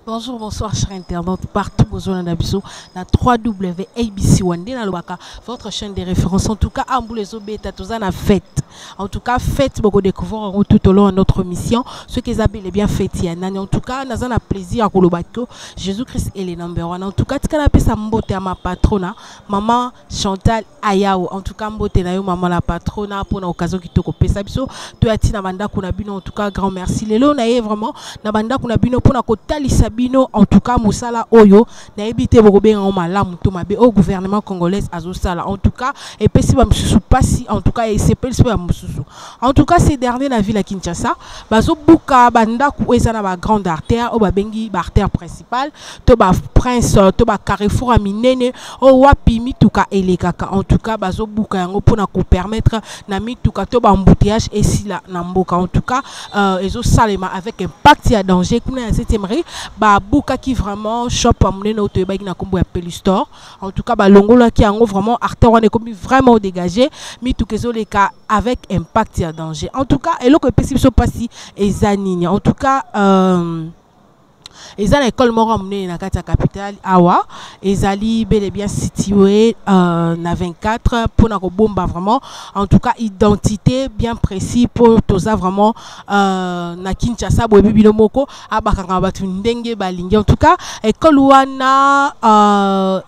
Bonjour, bonsoir, chers internautes, partout besoin d'Abisso, la 3W ABC One, votre chaîne de référence. En tout cas, Amboulezo Beta, tout ça, fête. En tout cas, fête, beaucoup découvrir tout au long de notre mission. Ce qu'ils appellent bien fête, en tout cas, nous avons plaisir à Kolobako. Jésus-Christ est le number one. En tout cas, tu as ça mbote à ma patrona, maman Chantal Ayao. En tout cas, mbote na yo maman la patrona pour l'occasion qui te coupe. Sabiso, tu as dit na banda kuna bino. En tout cas, grand merci. Lelo na ye vraiment na banda kuna bino pour na kotali sabino. En tout cas, musala oyo na ebité bokobe en malamu to mabe au gouvernement congolais azosala. En tout cas, et puis si ba msusu pasi. En tout cas, et c'est pas msusu. En tout cas, ces derniers na ville à Kinshasa, bazo buka banda ku ezana ba grande artère o ba bengi ba artère principale, to ba prince, to ba carrefour a minene o wapi mituka elekaka. En tout cas, bazo buka yango pona ko permettre na mituka to ba embouteillage et si la na mboka. En tout cas, ezo salema avec impact ya danger kuna ya 7e rue, ba buka qui vraiment shop amune na to ba na kombo ya Pelistore. En tout cas, ba longola ki yango vraiment artère on est comme vraiment dégagé mituka ezo leka avec impact ya danger. En tout cas, et le que possible se passe ezanini. En tout cas, ils ont l'école Moramne na kata capitale Awa. Ils allaient bel et bien situé na 24 pour na bomba vraiment. En tout cas, identité bien précis pour tout ça vraiment na Kinshasa boye bibino moko abakanga batu ndenge balingi. En tout cas, école wana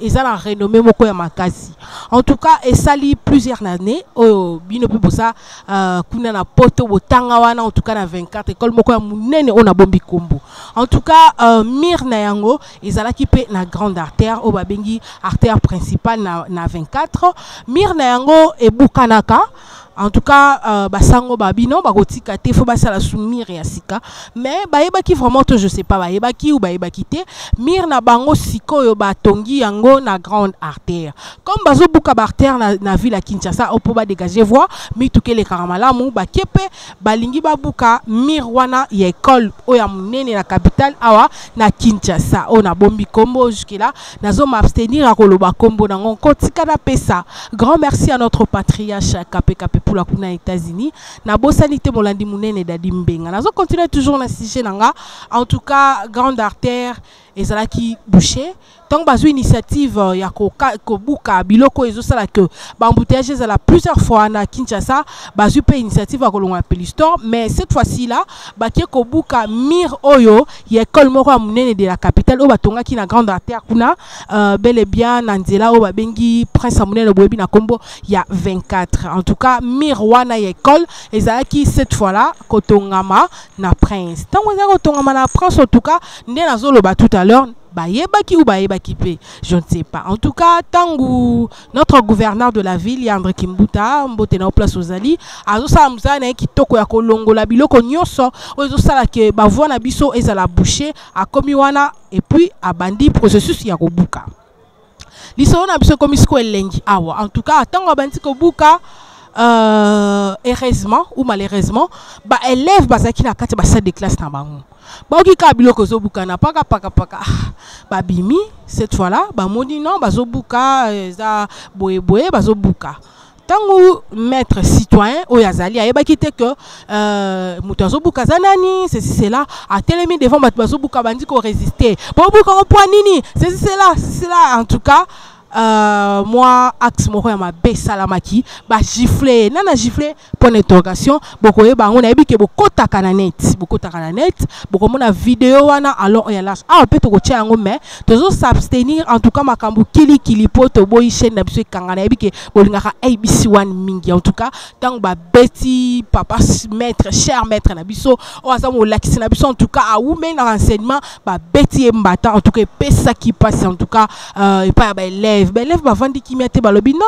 ils ont renommé moko ya makasi. En tout cas, et sali plusieurs années au bino pi bosa kuna na poto botanga wana. En tout cas, na 24 école moko ya munene on a bombi kombo. En tout cas, mir na yango ezala ki pe na grande artère o babengi artère principale na 24 mir na yango e bukanaka. En tout cas, basango babino bagotika te faut basala soumir ya sika mais bayeba ki vraiment to je sais pas bayeba ki ou bayeba kité mir na bango sikoyo batongi yango na grande artère comme bazo buka ba artère na ville à Kinshasa o po ba dégager voie mi tuke le karamalamu ba kepe balingi ba buka mir wana ya école o ya munene na capitale awa na Kinshasa o na bombi kombo jusque là nazo m'abstenir à koloba kombo nango kotika na pesa. Grand merci à notre patriarche KPKP pour la kuna États-Unis na bosanité molandi munene dadi mbenga nazo continuer toujours na sujet nanga. En tout cas, grande artère ezalaki bouché tant bazo initiative ya ko buka biloko ezosala que ba embouteillage ezala plusieurs fois na Kinshasa bazo pe initiative ya kolonga Pelistore mais cette fois-ci là bakie ko buka mir oyo ya école moko ya munene de la capitale o batonga ki na grande artère kuna bel et bien na nzela o babengi prince munene boyebi na kombo ya 24. En tout cas, mir wana ya école ezalaki cette fois là kotongama na prince tant ezala kotongama na prince. En tout cas, nde nazoloba tout à l'heure bayebaki ou bayebaki pe je ne sais pas. En tout cas, tangu notre gouverneur de la ville Yandre Kimbuta mbote na place ozali azosala muzala na kitoko ya kolongola biloko nyonso ozosala ke bavoi na biso ezala boucher akomi wana et puis abandi processus ya kobuka liso na biso komi siko elengi awa. En tout cas, tangu abandi kobuka heureusement ou malheureusement ba élève bazaki na kati ba salle de classe na bango baoki ka biloko zobuka na paka ba bimi cette fois là ba modi non bazobuka za boye bazobuka tangu maître citoyen oyazali ayebaki te que mutu azobuka za nani c'est là a telemi devant batu bazobuka bandi ko résister bobuka ko point nini c'est là. En tout cas, moi axe moko ya mabe salamaki ba gifler nana gifler pour interrogation boko yeba ngona ebike bokotaka na net boko mona vidéo wana alors ya lâche peut to ko tia ngo mais tozo s'abstenir. En tout cas, makambu kili poto boy chaîne na biso kangana ebike bolingaka ABC One mingi. En tout cas, tant ba beti papa maître cher maître na biso o azamo lakisi na biso. En tout cas, a ou mais na renseignement ba beti mbata. En tout cas, pesa qui passe. En tout cas, et pas ba élève ba vandi kimete balobi non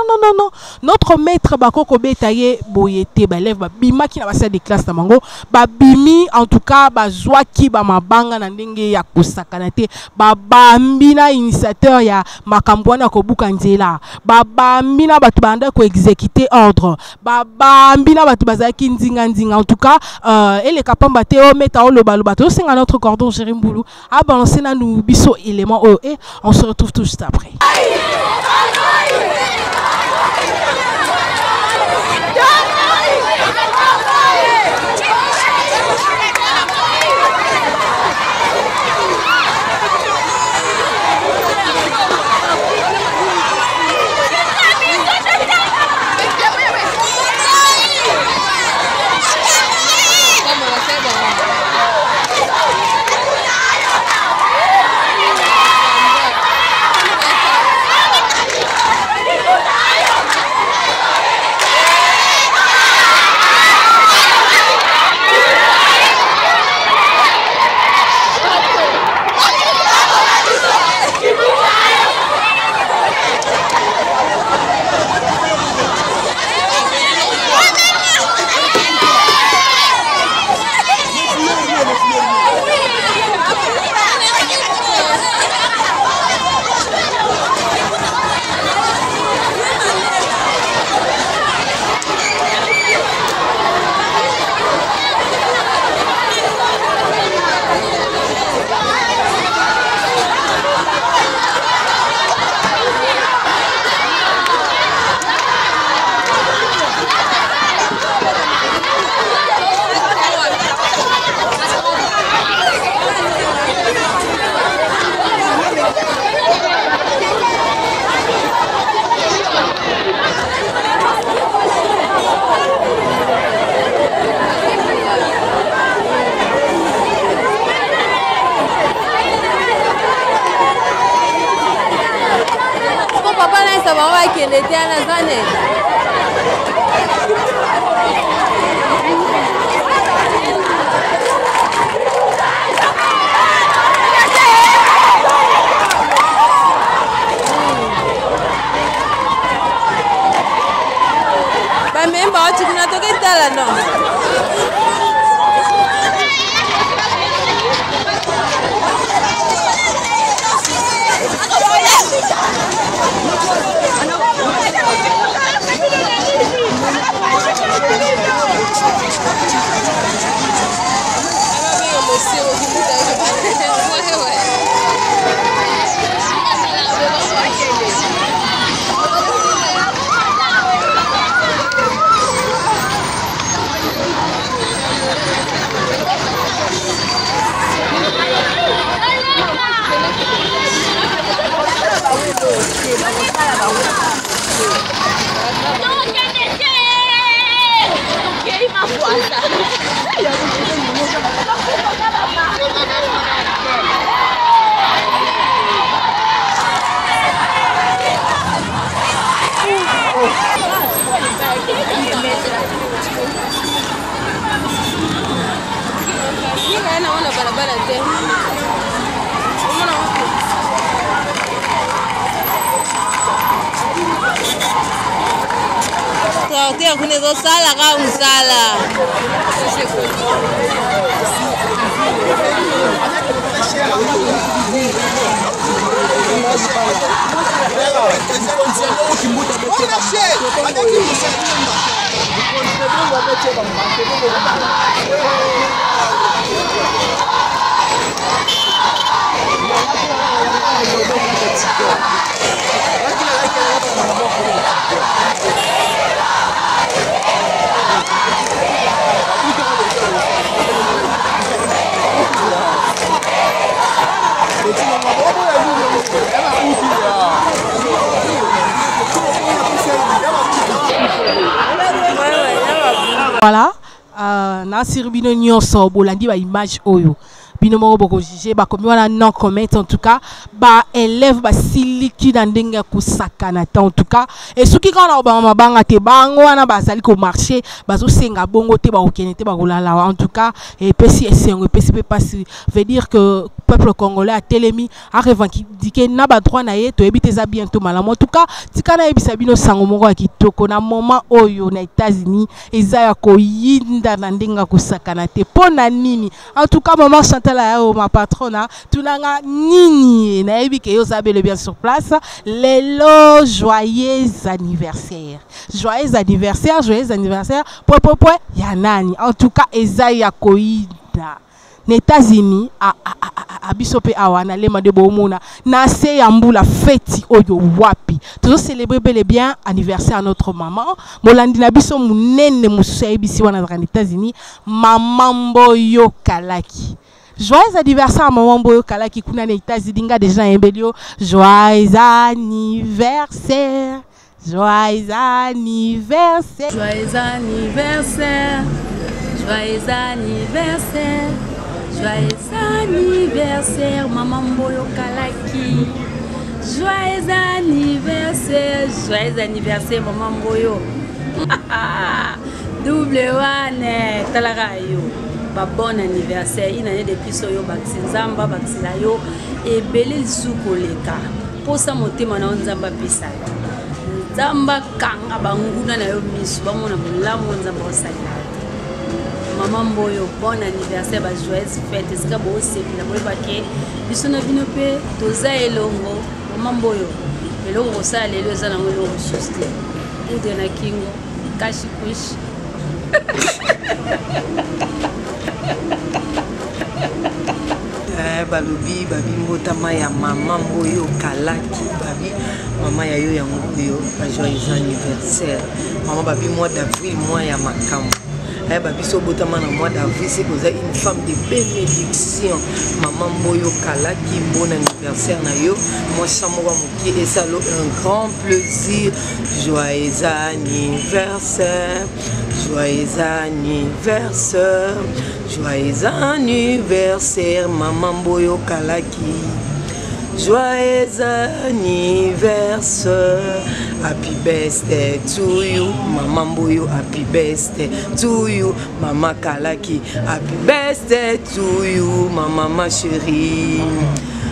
notre maître bakoko betaye boyete ba élève ba bima ki na ba salle de classe na mango ba bimi. En tout cas, ba zwaki ba mabanga na ndenge ya kosakana te ba bambina initiateur ya makambo na kobuka nzela ba bambina batu banda ko exécuter ordre ba bambina batu bazaki nzinga. En tout cas, et les kapamba te o meta o loba to singa notre cordon Jerimbulu a balancer na nous biso élément et on se retrouve tout juste après. ça va qu'il était à la zone. Même pas, tu n'as pas été là, non? Voilà, na sirbino nyonso bolandi ba image oyo. Bino moko boko juger ba komi wana non comment en tout cas ba élève ba siliki na ndenge kusakana en tout cas et soki kana ba mabanga te bango wana bazali ko marcher bazo senga bongo te ba okene te ba kolala en tout cas et pesi esengo pesi pe passer veut dire que peuple congolais a telemi a revendiqué na ba droit na ye to ebite za bientôt malamu en tout cas tikana ebisa bino sango moko ya kitoko na moment oyo na États-Unis eza ya koyinda na ndenge kusakana te pona nini en tout cas maman là ma patrona tunanga nini na ebi ke yo sabele bien sur place lelo joyeux anniversaire po ya nani en tout cas eza ya koida na États-Unis a bisope awana lema de bomona na se ya mbula feti oyo wapi toujours célébrer bel et bien anniversaire à notre maman molandi na biso munene musuya bisi wana na États-Unis maman Mboyo Kalaki. Joyeux anniversaire à maman Mboyo Kalaki kuna na États-Unis déjà embelio joyeux anniversaire joyeux anniversaire joyeux anniversaire joyeux anniversaire joyeux anniversaire maman Mboyo Kalaki joyeux anniversaire maman Mboyo double one talarayo. Bon anniversaire, une année depuis soyo baksinzamba baksila yo et belé zukoleka. Pour ça monter maintenant nzamba pisa. Nzamba kanga banguna na yo misu ba mona bolamu nzamba osala. Maman Mboyo bon anniversaire ba joyeuse fête esika bo sepila bo bake biso na bino pe toza elongo maman Mboyo elongo sala lelo za na ngolo suste. Ede na kingo kashi kush. Balobi babi mbotama ya maman Mboyo Kalaki babi maman ya yo ya ngoyo joyeux anniversaire maman babi mois d'avril mois ya makambo babi so botama na mois d'avril c'est que une femme de bénédiction maman Mboyo Kalaki bon anniversaire na yo moi chamora moki et ça un grand plaisir joyeux anniversaire joyeux anniversaire joyeux anniversaire maman Mboyo Kalaki joyeux anniversaire, happy birthday to you, Mama Mboyo, happy birthday to you, Mama Kalaki, happy birthday to you, ma chérie.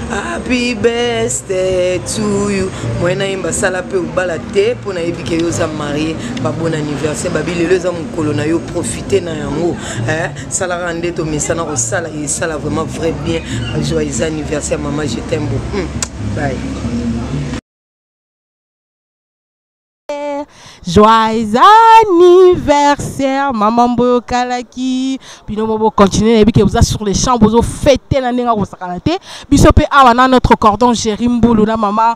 Happy birthday to you. Moi naimba sala pe ubala te pona yebike yo za marié ba bon anniversaire ba bilelo za mukolo na yo profiter na yango sala rande to misana ko sala et sala vraiment vrai bien. Joyeux anniversaire maman, je t'aime beaucoup. Bye. Joyeux anniversaire, Maman Mboyo Kalaki. Bino mobo continuer et que vous êtes sur les champs, vous fêtez la nenga sakalate. Bisope awana notre cordon Jérimboulou la maman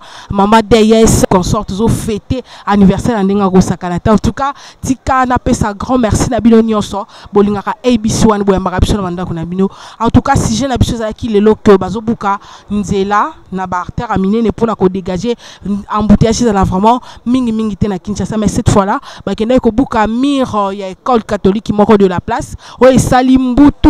Deyes consorte vous fêter anniversaire la nenga sakalate. En tout cas, tika na pe sa grand merci na bino nyonso. Bolingaka ABC One boyamba biso na manda kuna bino. En tout cas, si j'ai na biso za ki lelo que bazobuka nzela na ba artère amine ne pona ko dégager embouteillage là vraiment mingi te na Kinshasa, mais cette fois là ba kende ko buka mire ya école catholique moko de la place ouais salimbutu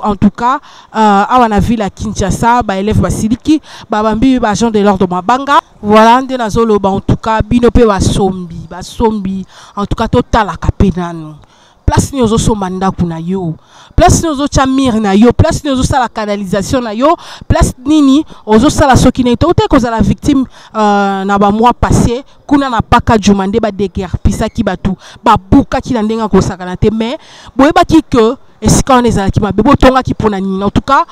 en tout cas awana ville à Kinshasa ba élève basiliki ba bambi ba agent de l'ordre mabanga voilà nde nazolo ba en tout cas bino pe ba sombi en tout cas total la kapenanu place ni ozo somanda kuna yo place ni ozo chamir na yo place ni ozo sala canalisation na yo place nini ozo sala soki na to te ko za la victime na ba mois passé kuna na paka jumande ba déguerpisa ki batu ba buka ki ndenga ko sakana te mais boyeba ki que esika on ezala ki mabebo tonga ki pona nini en tout cas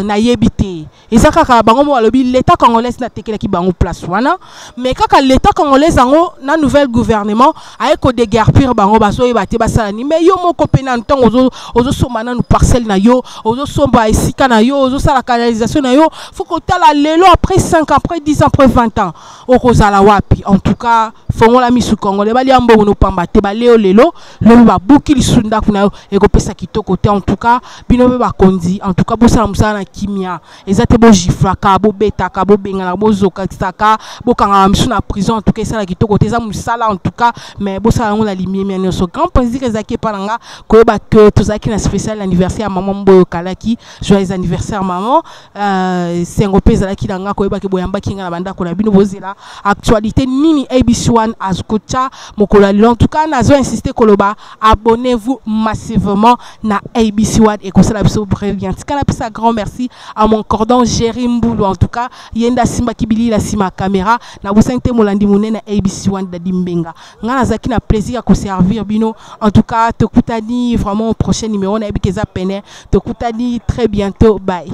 na yebité ezaka ka bango mo alobi l'état congolais na tekela ki bango place wana mais kaka l'état congolais ango na nouvel gouvernement ay ko déguerpir bango baso yebate basala ni mais yo moko pena ntongo ozo somana nu parcelle na yo ozo somba esika na yo ozo sala canalisation na yo faut ko tala lelo après 5 ans après 10 ans après 20 ans okozala wapi en tout cas fongo la misu congolais bali ambo no pamba te ba lelo lo ba buki lisunda kuna e ko pesa côté en tout cas bino ba kondi en tout cas bo sala musala na kimia ezate bo jifraka bo betaka bo bengana bo zoka saka bo kanga misu na prison en tout cas sala kitoko te za musala en tout cas mais bo sala ngona limie mais so grand plaisir ezaki pananga ko ba que tozaki na spécial anniversaire Maman Mboyo Kalaki. Joyeux anniversaire maman sengo peza la kilanga ko ba ke boyamba kinga na banda ko na bino bozela actualité nini ABC One azkucha mokolo en tout cas nazo insister koloba abonnez-vous massivement na ABC One et comme ça la biso brillant tika na pesa grand merci à mon cordon Jérimboulou en tout cas yenda simba kibili la sima caméra na bosante molandi mune na ABC One da dimbenga ngana zaki na plaisir à ko servir bino en tout cas te kutani vraiment au prochain numéro na ebikeza pene te kutani très bientôt bye.